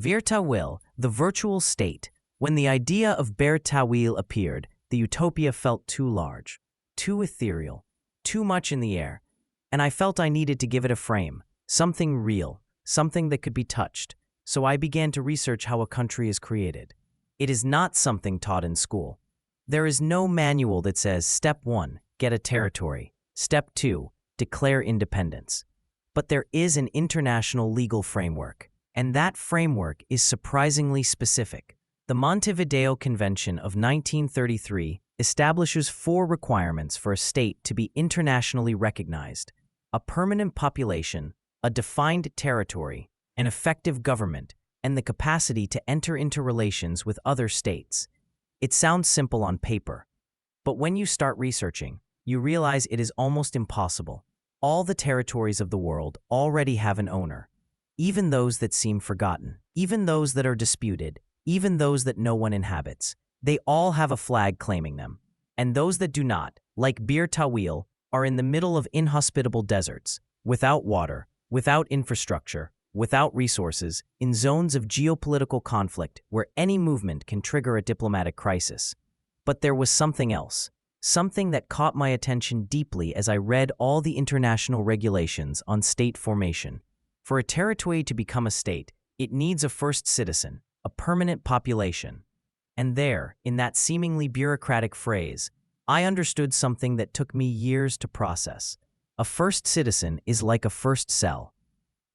Virta Will, the virtual state. When the idea of Bir Tawil appeared, the utopia felt too large, too ethereal, too much in the air, and I felt I needed to give it a frame, something real, something that could be touched. So I began to research how a country is created. It is not something taught in school. There is no manual that says, Step 1, get a territory. Step 2, declare independence. But there is an international legal framework, and that framework is surprisingly specific. The Montevideo Convention of 1933 establishes 4 requirements for a state to be internationally recognized: a permanent population, a defined territory, an effective government, and the capacity to enter into relations with other states. It sounds simple on paper, but when you start researching, you realize it is almost impossible. All the territories of the world already have an owner, even those that seem forgotten, even those that are disputed, even those that no one inhabits. They all have a flag claiming them. And those that do not, like Bir Tawil, are in the middle of inhospitable deserts, without water, without infrastructure, without resources, in zones of geopolitical conflict where any movement can trigger a diplomatic crisis. But there was something else, something that caught my attention deeply as I read all the international regulations on state formation. For a territory to become a state, it needs a first citizen, a permanent population. And there, in that seemingly bureaucratic phrase, I understood something that took me years to process. A first citizen is like a first cell.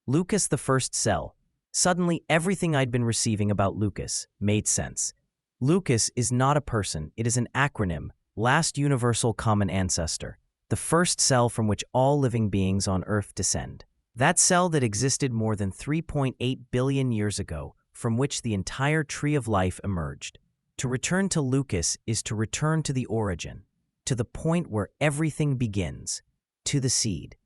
Lucas, the first cell. Suddenly, everything I'd been receiving about Lucas made sense. Lucas is not a person, it is an acronym, last universal common ancestor, the first cell from which all living beings on Earth descend. That cell that existed more than 3.8 billion years ago, from which the entire tree of life emerged. To return to Lucas is to return to the origin, to the point where everything begins, to the seed.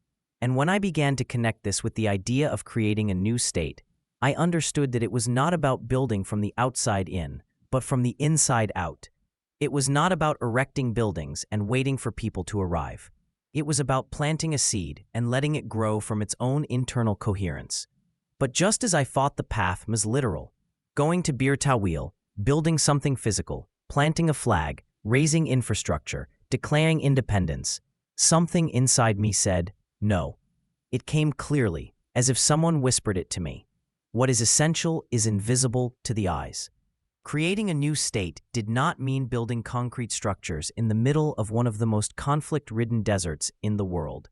And when I began to connect this with the idea of creating a new state, I understood that it was not about building from the outside in, but from the inside out. It was not about erecting buildings and waiting for people to arrive. It was about planting a seed and letting it grow from its own internal coherence. But just as I thought the path was literal, going to Bir Tawil, building something physical, planting a flag, raising infrastructure, declaring independence, something inside me said, no. It came clearly, as if someone whispered it to me. What is essential is invisible to the eyes. Creating a new state did not mean building concrete structures in the middle of one of the most conflict-ridden deserts in the world.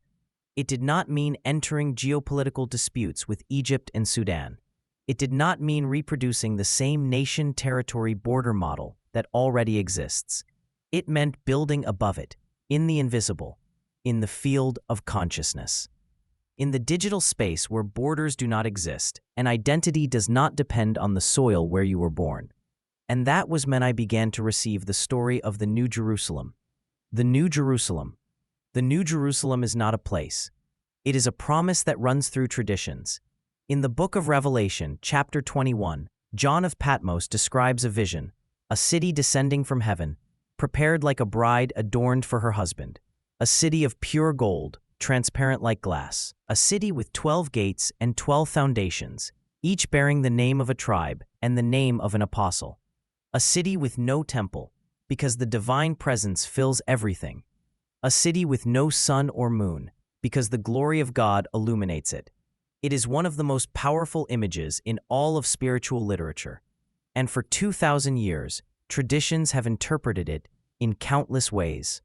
It did not mean entering geopolitical disputes with Egypt and Sudan. It did not mean reproducing the same nation-territory border model that already exists. It meant building above it, in the invisible, in the field of consciousness. In the digital space where borders do not exist, and identity does not depend on the soil where you were born. And that was when I began to receive the story of the New Jerusalem. The New Jerusalem. The New Jerusalem is not a place. It is a promise that runs through traditions. In the book of Revelation, chapter 21, John of Patmos describes a vision, a city descending from heaven, prepared like a bride adorned for her husband, a city of pure gold, transparent like glass, a city with 12 gates and 12 foundations, each bearing the name of a tribe and the name of an apostle. A city with no temple, because the divine presence fills everything. A city with no sun or moon, because the glory of God illuminates it. It is one of the most powerful images in all of spiritual literature. And for 2,000 years, traditions have interpreted it in countless ways.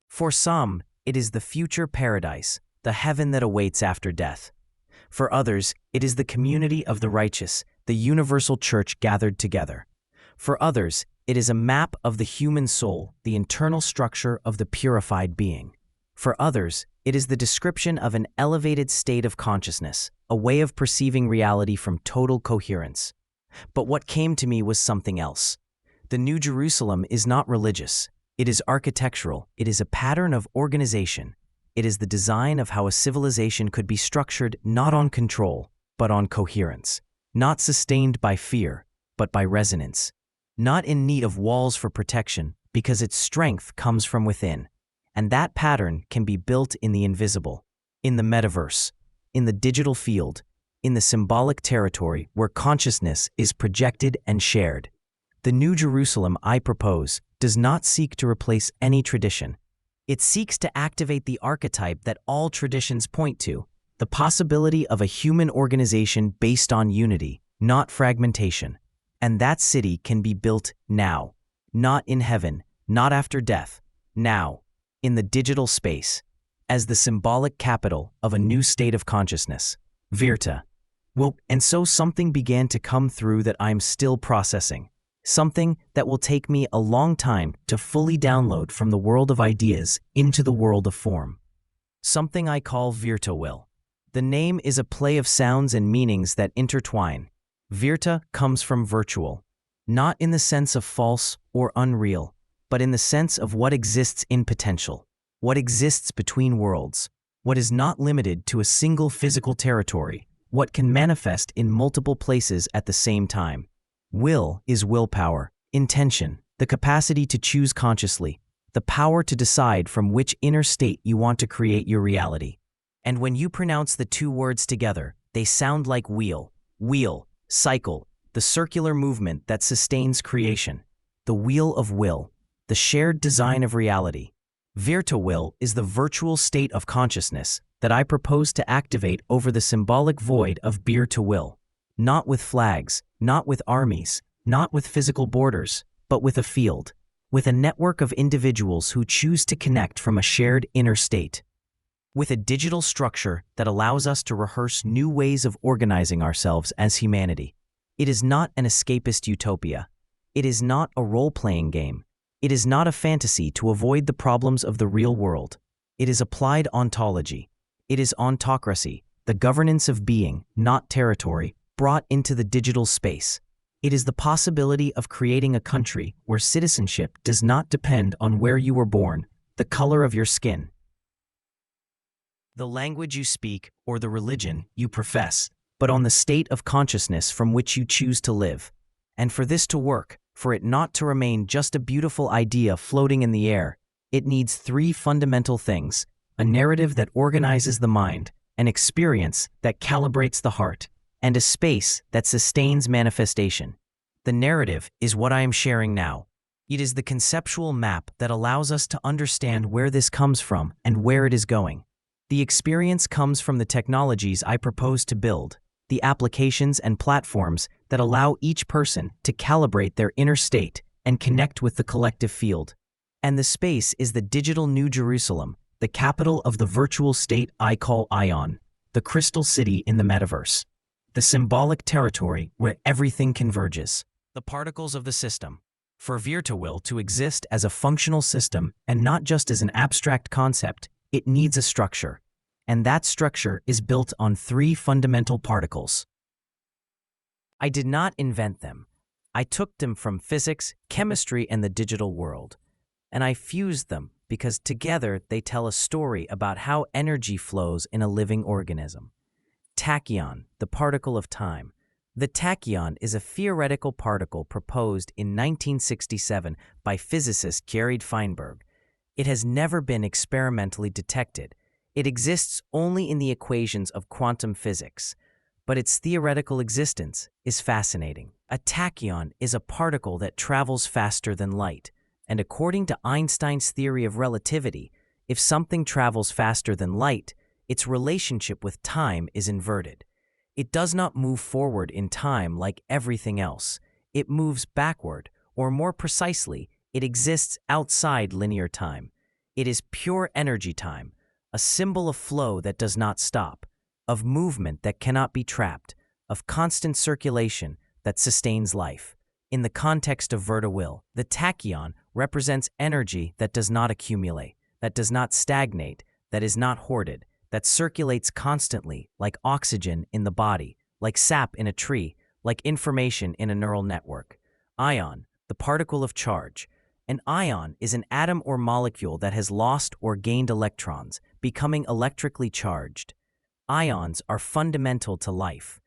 For some, it is the future paradise, the heaven that awaits after death. For others, it is the community of the righteous, the universal church gathered together. For others, it is a map of the human soul, the internal structure of the purified being. For others, it is the description of an elevated state of consciousness, a way of perceiving reality from total coherence. But what came to me was something else. The New Jerusalem is not religious. It is architectural. It is a pattern of organization. It is the design of how a civilization could be structured not on control, but on coherence. Not sustained by fear, but by resonance. Not in need of walls for protection, because its strength comes from within. And that pattern can be built in the invisible, in the metaverse, in the digital field, in the symbolic territory where consciousness is projected and shared. The New Jerusalem I propose does not seek to replace any tradition. It seeks to activate the archetype that all traditions point to, the possibility of a human organization based on unity, not fragmentation. And that city can be built now, not in heaven, not after death, now, in the digital space, as the symbolic capital of a new state of consciousness, Virta. Well, and so something began to come through that I'm still processing, something that will take me a long time to fully download from the world of ideas into the world of form. Something I call Virta Will. The name is a play of sounds and meanings that intertwine. Virta comes from virtual, not in the sense of false or unreal, but in the sense of what exists in potential, what exists between worlds, what is not limited to a single physical territory, what can manifest in multiple places at the same time. Will is willpower, intention, the capacity to choose consciously, the power to decide from which inner state you want to create your reality. And when you pronounce the two words together, they sound like wheel, cycle, the circular movement that sustains creation, the wheel of will, the shared design of reality. Virta Will is the virtual state of consciousness that I propose to activate over the symbolic void of Bir Tawil, not with flags, not with armies, not with physical borders, but with a field, with a network of individuals who choose to connect from a shared inner state, with a digital structure that allows us to rehearse new ways of organizing ourselves as humanity. It is not an escapist utopia. It is not a role-playing game. It is not a fantasy to avoid the problems of the real world. It is applied ontology. It is ontocracy, the governance of being, not territory, brought into the digital space. It is the possibility of creating a country where citizenship does not depend on where you were born, the color of your skin, the language you speak, or the religion you profess, but on the state of consciousness from which you choose to live. And for this to work, for it not to remain just a beautiful idea floating in the air, it needs three fundamental things: a narrative that organizes the mind, an experience that calibrates the heart, and a space that sustains manifestation. The narrative is what I am sharing now. It is the conceptual map that allows us to understand where this comes from and where it is going. The experience comes from the technologies I propose to build, the applications and platforms that allow each person to calibrate their inner state and connect with the collective field. And the space is the digital New Jerusalem, the capital of the virtual state I call Ion, the crystal city in the metaverse, the symbolic territory where everything converges, the particles of the system. For Virta Will to exist as a functional system and not just as an abstract concept, it needs a structure, and that structure is built on three fundamental particles. I did not invent them. I took them from physics, chemistry, and the digital world, and I fused them because together they tell a story about how energy flows in a living organism. Tachyon, the particle of time. The tachyon is a theoretical particle proposed in 1967 by physicist Gerard Feinberg. It has never been experimentally detected. It exists only in the equations of quantum physics, but its theoretical existence is fascinating. A tachyon is a particle that travels faster than light, and according to Einstein's theory of relativity, if something travels faster than light, its relationship with time is inverted. It does not move forward in time like everything else. It moves backward, or more precisely, it exists outside linear time. It is pure energy time, a symbol of flow that does not stop, of movement that cannot be trapped, of constant circulation that sustains life. In the context of Virta Will, the tachyon represents energy that does not accumulate, that does not stagnate, that is not hoarded, that circulates constantly, like oxygen in the body, like sap in a tree, like information in a neural network. Ion, the particle of charge. An ion is an atom or molecule that has lost or gained electrons, becoming electrically charged. Ions are fundamental to life.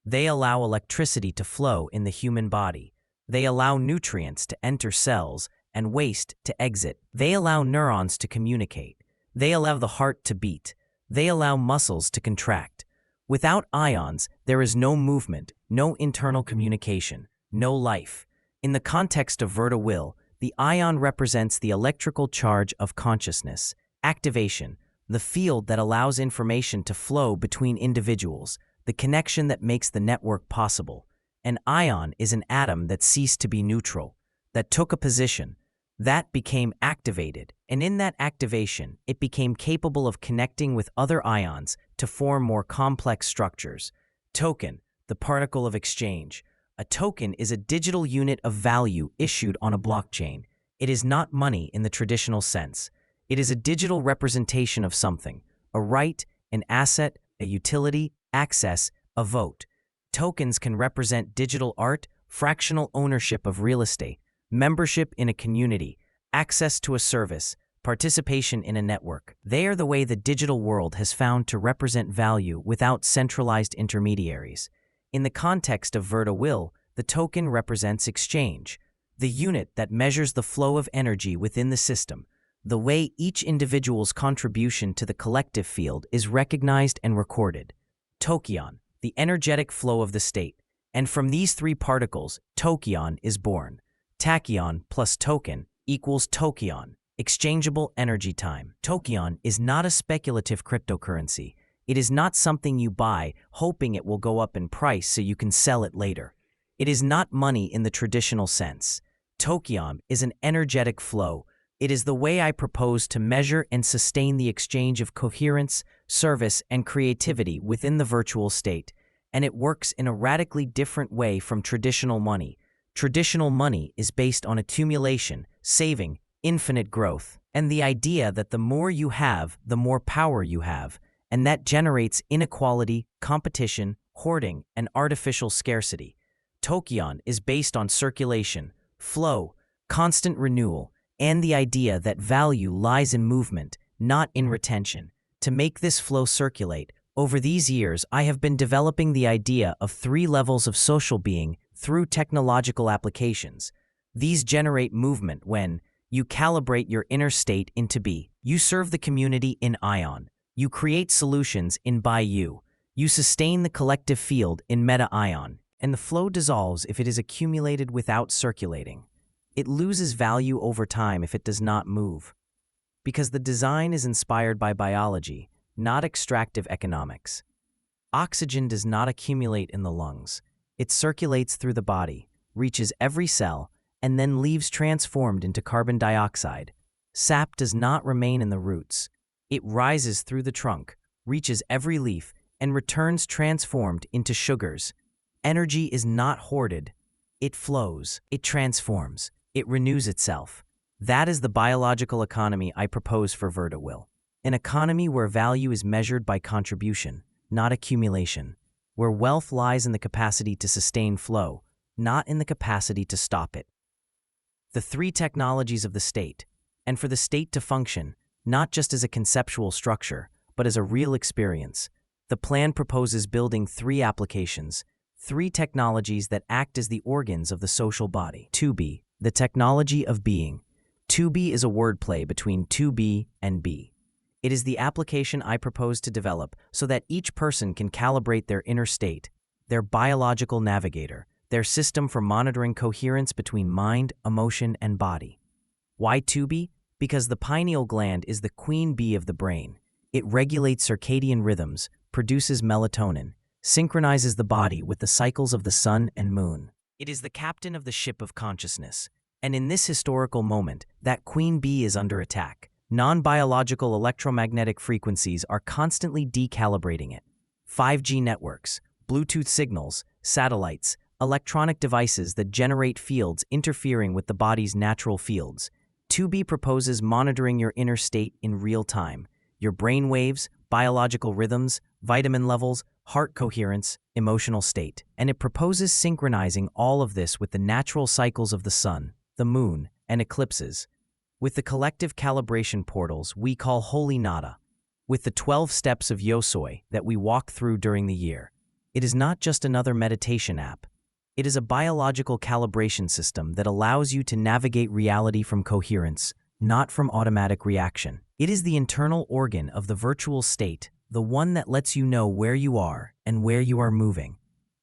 They allow electricity to flow in the human body. They allow nutrients to enter cells and waste to exit. They allow neurons to communicate. They allow the heart to beat. They allow muscles to contract. Without ions, there is no movement, no internal communication, no life. In the context of Virta Will, the ion represents the electrical charge of consciousness, activation, the field that allows information to flow between individuals, the connection that makes the network possible. An ion is an atom that ceased to be neutral, that took a position, that became activated, and in that activation, it became capable of connecting with other ions to form more complex structures. Token, the particle of exchange. A token is a digital unit of value issued on a blockchain. It is not money in the traditional sense. It is a digital representation of something, a right, an asset, a utility, access, a vote. Tokens can represent digital art, fractional ownership of real estate, membership in a community, access to a service, participation in a network. They are the way the digital world has found to represent value without centralized intermediaries. In the context of Virta Will, the token represents exchange, the unit that measures the flow of energy within the system, the way each individual's contribution to the collective field is recognized and recorded. Tokyon, the energetic flow of the state. And from these three particles, tokyon is born. Tachyon plus token equals tokyon, exchangeable energy time. Tokyon is not a speculative cryptocurrency. It is not something you buy hoping it will go up in price so you can sell it later. It is not money in the traditional sense. Tokyon is an energetic flow. It is the way I propose to measure and sustain the exchange of coherence, service, and creativity within the virtual state, and it works in a radically different way from traditional money. Traditional money is based on accumulation, saving, infinite growth, and the idea that the more you have, the more power you have, and that generates inequality, competition, hoarding, and artificial scarcity. Tokyon is based on circulation, flow, constant renewal, and the idea that value lies in movement, not in retention. To make this flow circulate, over these years I have been developing the idea of 3 levels of social being through technological applications. These generate movement when you calibrate your inner state into B. You serve the community in ion. You create solutions in by you. You sustain the collective field in meta-ion. And the flow dissolves if it is accumulated without circulating. It loses value over time if it does not move. Because the design is inspired by biology, not extractive economics. Oxygen does not accumulate in the lungs. It circulates through the body, reaches every cell, and then leaves transformed into carbon dioxide. Sap does not remain in the roots. It rises through the trunk, reaches every leaf, and returns transformed into sugars. Energy is not hoarded. It flows. It transforms. It renews itself. That is the biological economy I propose for Virta Will. An economy where value is measured by contribution, not accumulation. Where wealth lies in the capacity to sustain flow, not in the capacity to stop it. The 3 technologies of the state, and for the state to function, not just as a conceptual structure, but as a real experience. The plan proposes building 3 applications, 3 technologies that act as the organs of the social body. 2B, the technology of being. 2B is a wordplay between 2B and B. It is the application I propose to develop so that each person can calibrate their inner state, their biological navigator, their system for monitoring coherence between mind, emotion, and body. Why 2B? Because the pineal gland is the queen bee of the brain. It regulates circadian rhythms, produces melatonin, synchronizes the body with the cycles of the sun and moon. It is the captain of the ship of consciousness. And in this historical moment, that queen bee is under attack. Non-biological electromagnetic frequencies are constantly decalibrating it. 5G networks, Bluetooth signals, satellites, electronic devices that generate fields interfering with the body's natural fields. 2B proposes monitoring your inner state in real time, your brain waves, biological rhythms, vitamin levels, heart coherence, emotional state. And it proposes synchronizing all of this with the natural cycles of the sun, the moon, and eclipses. With the collective calibration portals we call Holy Nada. With the 12 steps of YOSOY that we walk through during the year. It is not just another meditation app. It is a biological calibration system that allows you to navigate reality from coherence, not from automatic reaction. It is the internal organ of the virtual state, the one that lets you know where you are and where you are moving.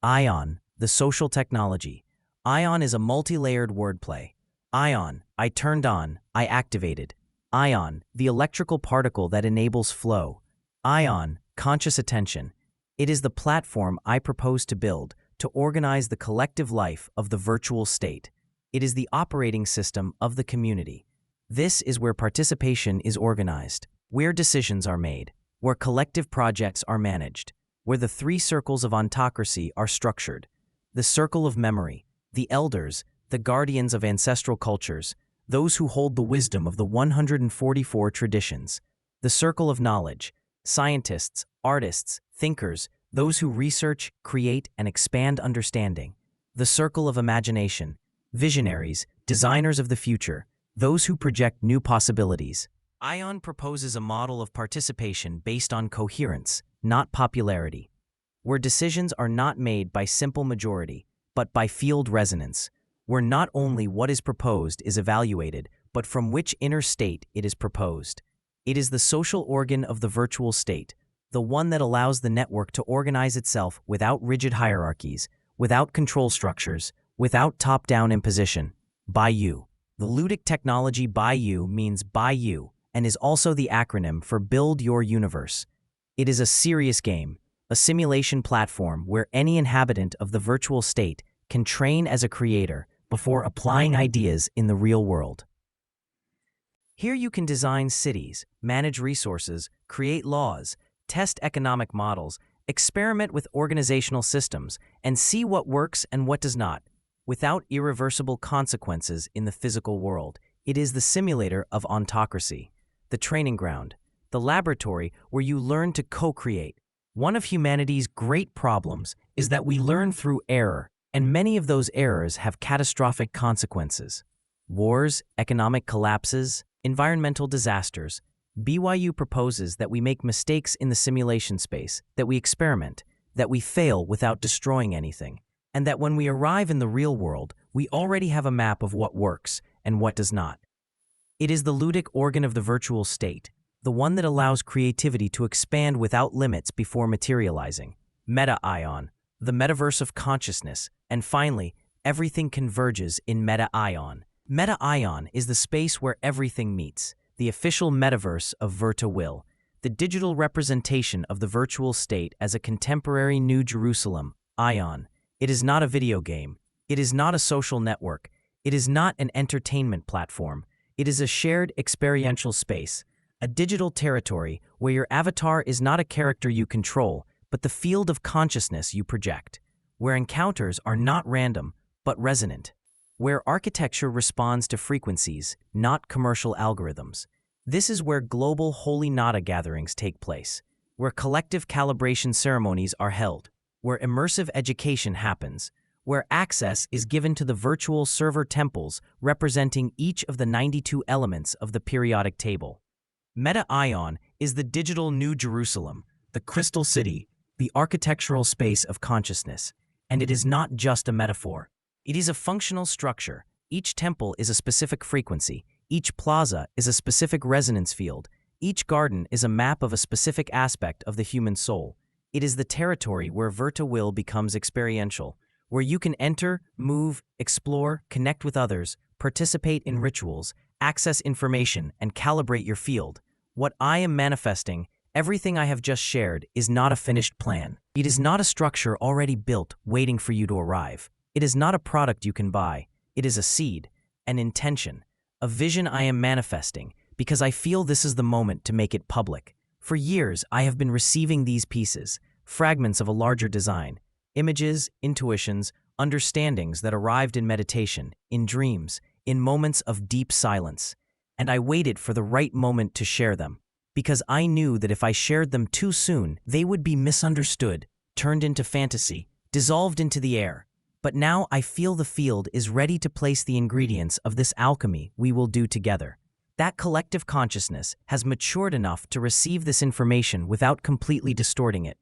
Ion, the social technology. Ion is a multi-layered wordplay. Ion, I turned on, I activated. Ion, the electrical particle that enables flow. Ion, conscious attention. It is the platform I propose to build to organize the collective life of the virtual state. It is the operating system of the community. This is where participation is organized, where decisions are made, where collective projects are managed, where the three circles of ontocracy are structured. The circle of memory, the elders, the guardians of ancestral cultures, those who hold the wisdom of the 144 traditions. The circle of knowledge, scientists, artists, thinkers, those who research, create, and expand understanding. The circle of imagination, visionaries, designers of the future, those who project new possibilities. Ion proposes a model of participation based on coherence, not popularity, where decisions are not made by simple majority, but by field resonance, where not only what is proposed is evaluated, but from which inner state it is proposed. It is the social organ of the virtual state, the one that allows the network to organize itself without rigid hierarchies, without control structures, without top-down imposition. By you. The ludic technology by you means by you, and is also the acronym for Build Your Universe. It is a serious game, a simulation platform where any inhabitant of the virtual state can train as a creator before applying ideas in the real world. Here you can design cities, manage resources, create laws, test economic models, experiment with organizational systems, and see what works and what does not, without irreversible consequences in the physical world. It is the simulator of ontocracy, the training ground, the laboratory where you learn to co-create. One of humanity's great problems is that we learn through error, and many of those errors have catastrophic consequences. Wars, economic collapses, environmental disasters. BYU proposes that we make mistakes in the simulation space, that we experiment, that we fail without destroying anything, and that when we arrive in the real world, we already have a map of what works and what does not. It is the ludic organ of the virtual state, the one that allows creativity to expand without limits before materializing. Meta-ion, the metaverse of consciousness, and finally, everything converges in Meta-ion. Meta-ion is the space where everything meets, the official metaverse of Virta Will, the digital representation of the virtual state as a contemporary New Jerusalem. Ion. It is not a video game. It is not a social network. It is not an entertainment platform. It is a shared experiential space, a digital territory where your avatar is not a character you control, but the field of consciousness you project, where encounters are not random, but resonant, where architecture responds to frequencies, not commercial algorithms. This is where global Holy Nada gatherings take place, where collective calibration ceremonies are held, where immersive education happens, where access is given to the virtual server temples representing each of the 92 elements of the periodic table. Meta-ion is the digital New Jerusalem, the crystal city, the architectural space of consciousness. And it is not just a metaphor. It is a functional structure. Each temple is a specific frequency. Each plaza is a specific resonance field. Each garden is a map of a specific aspect of the human soul. It is the territory where Virta Will becomes experiential, where you can enter, move, explore, connect with others, participate in rituals, access information, and calibrate your field. What I am manifesting, everything I have just shared, is not a finished plan. It is not a structure already built, waiting for you to arrive. It is not a product you can buy. It is a seed, an intention, a vision I am manifesting, because I feel this is the moment to make it public. For years, I have been receiving these pieces, fragments of a larger design, images, intuitions, understandings that arrived in meditation, in dreams, in moments of deep silence. And I waited for the right moment to share them, because I knew that if I shared them too soon, they would be misunderstood, turned into fantasy, dissolved into the air. But now I feel the field is ready to place the ingredients of this alchemy we will do together. That collective consciousness has matured enough to receive this information without completely distorting it.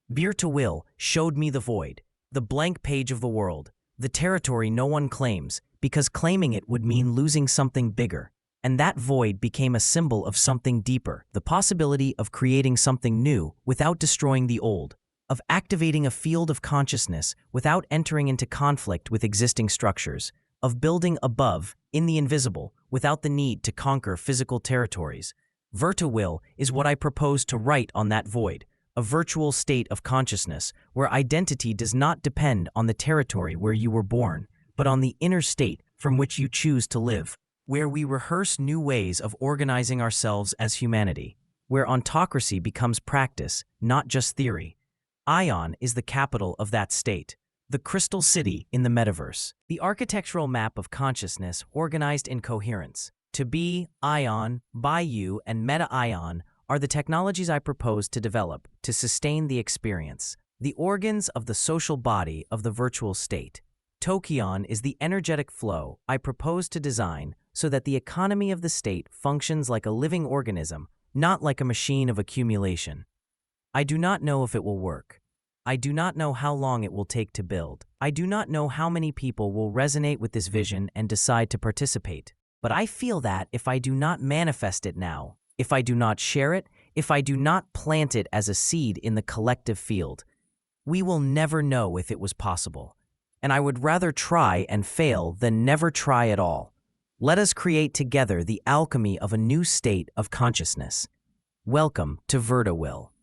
Bir Tawil showed me the void, the blank page of the world, the territory no one claims, because claiming it would mean losing something bigger. and that void became a symbol of something deeper, the possibility of creating something new without destroying the old, of activating a field of consciousness without entering into conflict with existing structures, of building above, in the invisible, without the need to conquer physical territories. Virta Will is what I propose to write on that void, a virtual state of consciousness where identity does not depend on the territory where you were born, but on the inner state from which you choose to live, where we rehearse new ways of organizing ourselves as humanity, where ontocracy becomes practice, not just theory. Ion is the capital of that state, the crystal city in the metaverse, the architectural map of consciousness organized in coherence. To be, Ion, Bayou, and Meta-Ion are the technologies I propose to develop to sustain the experience, the organs of the social body of the virtual state. Tokyon is the energetic flow I propose to design so that the economy of the state functions like a living organism, not like a machine of accumulation. I do not know if it will work. I do not know how long it will take to build. I do not know how many people will resonate with this vision and decide to participate. But I feel that if I do not manifest it now, if I do not share it, if I do not plant it as a seed in the collective field, we will never know if it was possible. And I would rather try and fail than never try at all. Let us create together the alchemy of a new state of consciousness. Welcome to Virta Will.